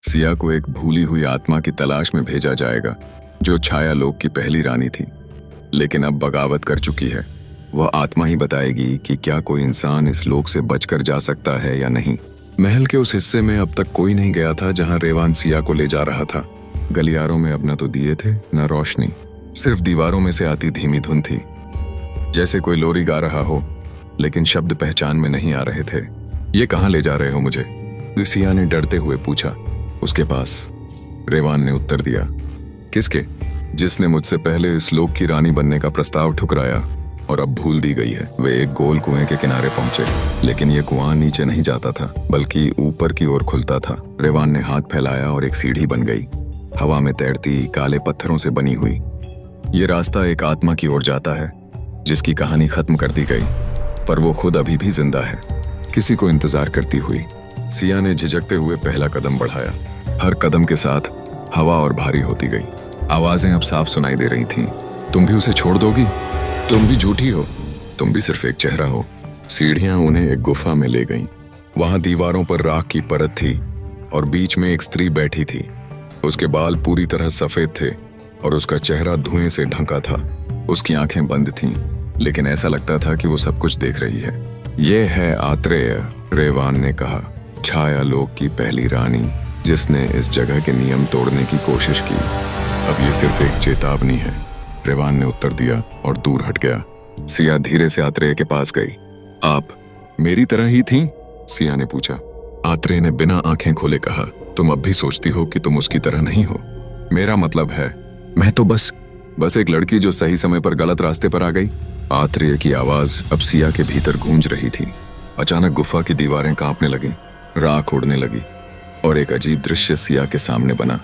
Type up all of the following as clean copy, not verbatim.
सिया को एक भूली हुई आत्मा की तलाश में भेजा जाएगा जो छाया लोक की पहली रानी थी, लेकिन अब बगावत कर चुकी है। वह आत्मा ही बताएगी कि क्या कोई इंसान इस लोक से बचकर जा सकता है या नहीं। महल के उस हिस्से में अब तक कोई नहीं गया था जहां रेवान सिया को ले जा रहा था। गलियारों में अब न तो दिए थे न रोशनी, सिर्फ दीवारों में से आती धीमी धुन थी, जैसे कोई लोरी गा रहा हो, लेकिन शब्द पहचान में नहीं आ रहे थे। ये कहाँ ले जा रहे हो मुझे? सिया ने डरते हुए पूछा। उसके पास, रेवान ने उत्तर दिया। किसके? जिसने मुझसे पहले इस लोक की रानी बनने का प्रस्ताव ठुकराया और अब भूल दी गई है। वे एक गोल कुएं के किनारे पहुंचे, लेकिन ये कुआं नीचे नहीं जाता था बल्कि ऊपर की ओर खुलता था। रेवान ने हाथ फैलाया और एक सीढ़ी बन गई, हवा में तैरती काले पत्थरों से बनी हुई। ये रास्ता एक आत्मा की ओर जाता है जिसकी कहानी खत्म कर दी गई, पर वो खुद अभी भी जिंदा है, किसी को इंतजार करती हुई। सिया ने झिझकते हुए पहला कदम बढ़ाया। हर कदम के साथ हवा और भारी होती गई। आवाजें अब साफ सुनाई दे रही थीं। तुम भी उसे छोड़ दोगी? तुम भी झूठी हो, तुम भी सिर्फ एक चेहरा हो। सीढ़ियां उन्हें एक गुफा में ले गईं। वहां दीवारों पर राख की परत थी और बीच में एक स्त्री बैठी थी। उसके बाल पूरी तरह सफेद थे और उसका चेहरा धुएं से ढंका था। उसकी आंखें बंद थीं, लेकिन ऐसा लगता था कि वो सब कुछ देख रही है। ये है आत्रेय, रेवान ने कहा, छाया लोक की पहली रानी जिसने इस जगह के नियम तोड़ने की कोशिश की। अब ये सिर्फ एक चेतावनी है, रेवान ने उत्तर दिया और दूर हट गया। सिया धीरे से आत्रेय के पास गई। आप मेरी तरह ही थीं? सिया ने पूछा। आत्रेय ने बिना आंखें खोले कहा, तुम अब भी सोचती हो कि तुम उसकी तरह नहीं हो? मेरा मतलब है, मैं तो बस एक लड़की जो सही समय पर गलत रास्ते पर आ गई। आत्रेय की आवाज अब सिया के भीतर गूंज रही थी। अचानक गुफा की दीवारें कांपने लगी, राख उड़ने लगी और एक अजीब दृश्य सिया के सामने बना।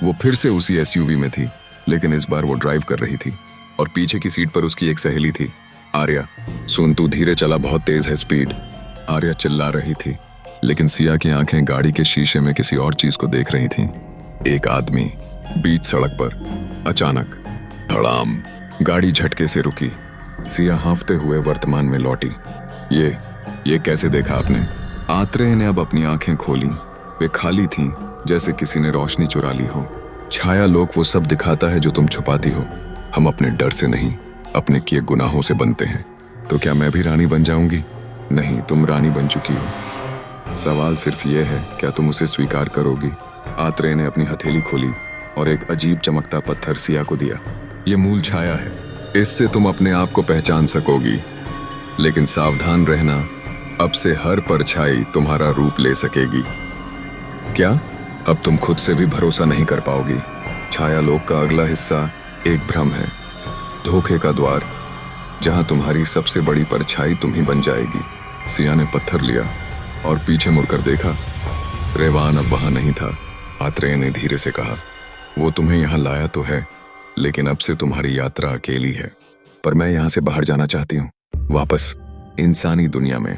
वो फिर से उसी एसयूवी में थी, लेकिन इस बार वो ड्राइव कर रही थी और पीछे की सीट पर उसकी एक सहेली थी। आर्या, सुन, तू धीरे चला, बहुत तेज है स्पीड। आर्या चिल्ला रही थी, लेकिन सिया की आंखें गाड़ी के शीशे में किसी और चीज को देख रही थीं। एक आदमी बीच सड़क पर। अचानक धड़ाम, गाड़ी झटके से रुकी। सिया हांफते हुए वर्तमान में लौटी। ये कैसे देखा आपने? आत्रेय ने अब अपनी आंखें खोली। वे खाली थीं, जैसे किसी ने रोशनी चुरा ली हो। छाया लोक वो सब दिखाता है जो तुम छुपाती हो। हम अपने डर से नहीं, अपने किए गुनाहों से बनते हैं। तो क्या मैं भी रानी बन जाऊंगी? नहीं, तुम रानी बन चुकी हो। सवाल सिर्फ ये है, क्या तुम उसे स्वीकार करोगी? आत्रेय ने अपनी हथेली खोली और एक अजीब चमकता पत्थर सिया को दिया। ये मूल छाया है, इससे तुम अपने आप को पहचान सकोगी। लेकिन सावधान रहना, अब से हर परछाई तुम्हारा रूप ले सकेगी। क्या? अब तुम खुद से भी भरोसा नहीं कर पाओगी। छाया लोक का अगला हिस्सा एक भ्रम है, धोखे का द्वार, जहां तुम्हारी सबसे बड़ी परछाई तुम ही बन जाएगी। सिया ने पत्थर लिया और पीछे मुड़कर देखा। रेवान अब वहां नहीं था। आत्रेय ने धीरे से कहा, वो तुम्हें यहाँ लाया तो है, लेकिन अब से तुम्हारी यात्रा अकेली है। पर मैं यहाँ से बाहर जाना चाहती हूँ, वापस इंसानी दुनिया में।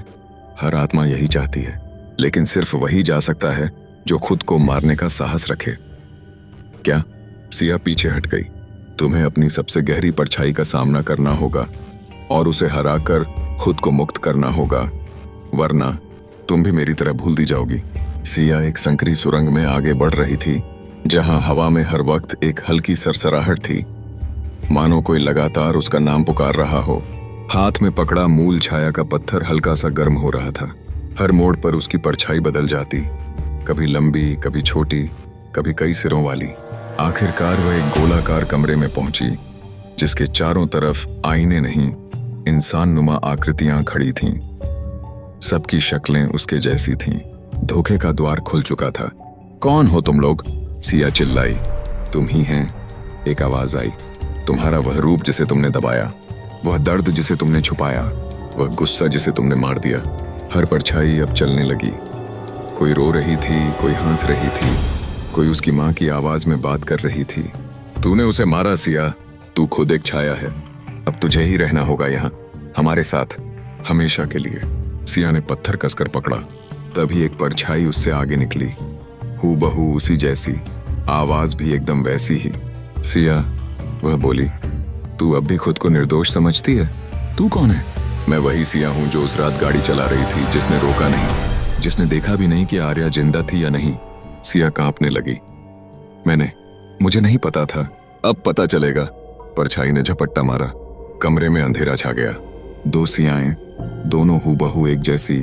हर आत्मा यही चाहती है, लेकिन सिर्फ वही जा सकता है जो खुद को मारने का साहस रखे। क्या? सिया पीछे हट गई। तुम्हें अपनी सबसे गहरी परछाई का सामना करना होगा और उसे हराकर खुद को मुक्त करना होगा, वरना तुम भी मेरी तरह भूल दी जाओगी। सिया एक संकरी सुरंग में आगे बढ़ रही थी, जहां हवा में हर वक्त एक हल्की सरसराहट थी, मानो कोई लगातार उसका नाम पुकार रहा हो। हाथ में पकड़ा मूल छाया का पत्थर हल्का सा गर्म हो रहा था। हर मोड़ पर उसकी परछाई बदल जाती, कभी लंबी, कभी छोटी, कभी कई सिरों वाली। आखिरकार वह एक गोलाकार कमरे में पहुंची, जिसके चारों तरफ आईने नहीं, इंसान नुमा आकृतियां खड़ी थीं। सबकी शक्लें उसके जैसी थीं। धोखे का द्वार खुल चुका था। कौन हो तुम लोग? सिया चिल्लाई। तुम ही हैं, एक आवाज आई। तुम्हारा वह रूप जिसे तुमने दबाया, वह दर्द जिसे तुमने छुपाया, वह गुस्सा जिसे तुमने मार दिया। हर परछाई अब चलने लगी। कोई रो रही थी, कोई हंस रही थी, कोई उसकी माँ की आवाज में बात कर रही थी। तूने उसे मारा सिया, तू खुद एक छाया है। अब तुझे ही रहना होगा यहाँ, हमारे साथ, हमेशा के लिए। सिया ने पत्थर कसकर पकड़ा। तभी एक परछाई उससे आगे निकली, हूबहू उसी जैसी, आवाज भी एकदम वैसी ही। सिया, वह बोली, तू अब भी खुद को निर्दोष समझती है? तू कौन है? मैं वही सिया हूँ जो उस रात गाड़ी चला रही थी, जिसने रोका नहीं, जिसने देखा भी नहीं कि आर्या जिंदा थी या नहीं। सिया कांपने लगी। मुझे नहीं पता था, अब पता चलेगा। परछाई ने झपट्टा मारा। कमरे में अंधेरा छा गया। दो सियाएं, दोनों हूबहू एक जैसी,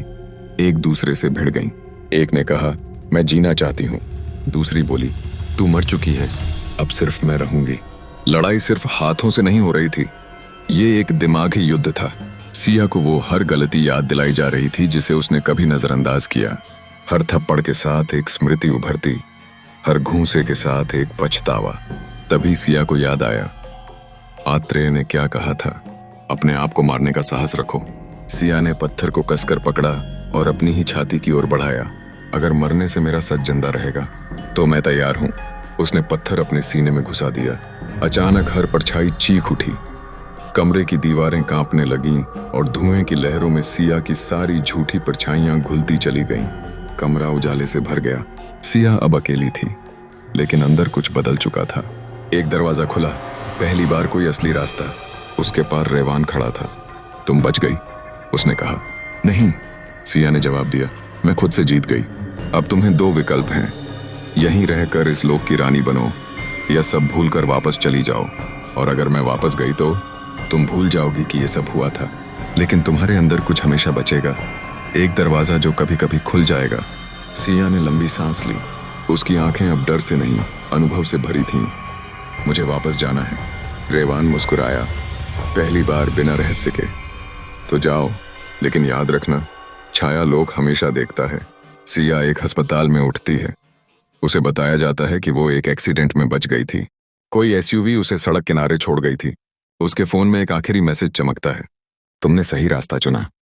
एक दूसरे से भिड़ गईं। एक ने कहा, मैं जीना चाहती हूँ। दूसरी बोली, तू मर चुकी है, अब सिर्फ मैं रहूंगी। लड़ाई सिर्फ हाथों से नहीं हो रही थी, ये एक दिमागी युद्ध था। सिया को वो हर गलती याद दिलाई जा रही थी जिसे उसने कभी नजरअंदाज किया। हर थप्पड़ के साथ एक स्मृति उभरती, हर घूंसे के साथ एक पछतावा। तभी सिया को याद आया, आत्रेय ने क्या कहा था, अपने आप को मारने का साहस रखो। सिया ने पत्थर को कसकर पकड़ा और अपनी ही छाती की ओर बढ़ाया। अगर मरने से मेरा सच जिंदा रहेगा तो मैं तैयार हूं। उसने पत्थर अपने सीने में घुसा दिया। अचानक हर परछाई चीख उठी। कमरे की दीवारें कांपने लगीं और धुएं की लहरों में सिया की सारी झूठी परछाइयां घुलती चली गईं। कमरा उजाले से भर गया। सिया अब अकेली थी, लेकिन अंदर कुछ बदल चुका था। एक दरवाजा खुला, पहली बार कोई असली रास्ता। उसके पार रेवान खड़ा था। तुम बच गई, उसने कहा। नहीं, सिया ने जवाब दिया, मैं खुद से जीत गई। अब तुम्हें दो विकल्प हैं, यहीं रहकर इस लोक की रानी बनो या सब भूलकर वापस चली जाओ। और अगर मैं वापस गई तो तुम भूल जाओगी कि ये सब हुआ था, लेकिन तुम्हारे अंदर कुछ हमेशा बचेगा, एक दरवाजा जो कभी कभी खुल जाएगा। सिया ने लंबी सांस ली। उसकी आंखें अब डर से नहीं, अनुभव से भरी थीं। मुझे वापस जाना है, रेवान मुस्कुराया, पहली बार बिना रहस्य के। तो जाओ, लेकिन याद रखना, छाया लोक हमेशा देखता है। सिया एक अस्पताल में उठती है। उसे बताया जाता है कि वो एक एक्सीडेंट में बच गई थी। कोई एसयूवी उसे सड़क किनारे छोड़ गई थी। उसके फोन में एक आखिरी मैसेज चमकता है, तुमने सही रास्ता चुना।